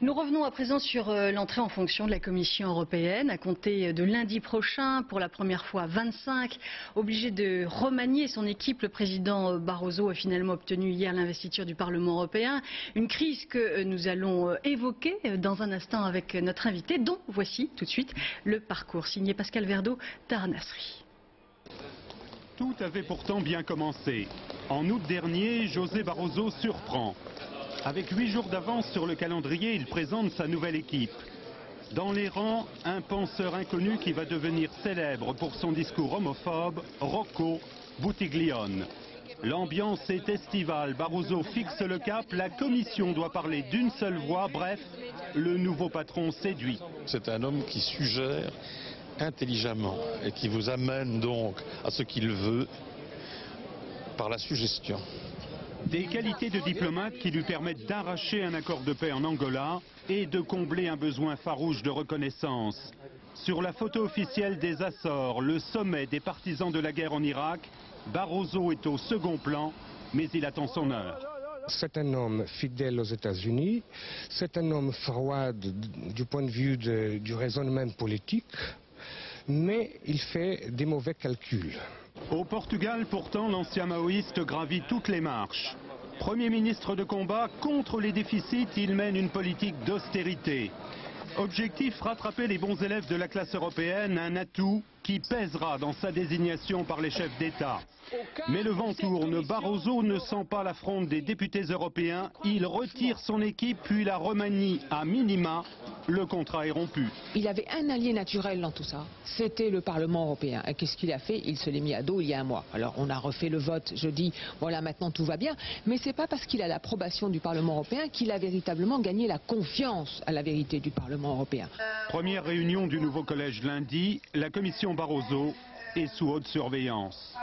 Nous revenons à présent sur l'entrée en fonction de la Commission européenne. À compter de lundi prochain, pour la première fois 25, obligé de remanier son équipe, le président Barroso a finalement obtenu hier l'investiture du Parlement européen. Une crise que nous allons évoquer dans un instant avec notre invité, dont voici tout de suite le parcours signé Pascal Verdeau, Tahar Nasri. Tout avait pourtant bien commencé. En août dernier, José Barroso surprend. Avec 8 jours d'avance sur le calendrier, il présente sa nouvelle équipe. Dans les rangs, un penseur inconnu qui va devenir célèbre pour son discours homophobe, Rocco Buttiglione. L'ambiance est estivale, Barroso fixe le cap, la Commission doit parler d'une seule voix, bref, le nouveau patron séduit. C'est un homme qui suggère intelligemment et qui vous amène donc à ce qu'il veut par la suggestion. Des qualités de diplomate qui lui permettent d'arracher un accord de paix en Angola et de combler un besoin farouche de reconnaissance. Sur la photo officielle des Açores, le sommet des partisans de la guerre en Irak, Barroso est au second plan, mais il attend son heure. C'est un homme fidèle aux États-Unis, c'est un homme froid du point de vue du raisonnement politique, mais il fait des mauvais calculs. Au Portugal, pourtant, l'ancien maoïste gravit toutes les marches. Premier ministre de combat, contre les déficits, il mène une politique d'austérité. Objectif, rattraper les bons élèves de la classe européenne, un atout qui pèsera dans sa désignation par les chefs d'État. Mais le vent tourne, Barroso ne sent pas l'affront des députés européens, il retire son équipe puis la remanie à minima, le contrat est rompu. Il avait un allié naturel dans tout ça, c'était le Parlement européen. Et qu'est-ce qu'il a fait? Il se l'est mis à dos il y a un mois. Alors on a refait le vote jeudi, voilà maintenant tout va bien, mais c'est pas parce qu'il a l'approbation du Parlement européen qu'il a véritablement gagné la confiance à la vérité du Parlement européen. Première réunion du nouveau collège lundi, la commission Barroso est sous haute surveillance.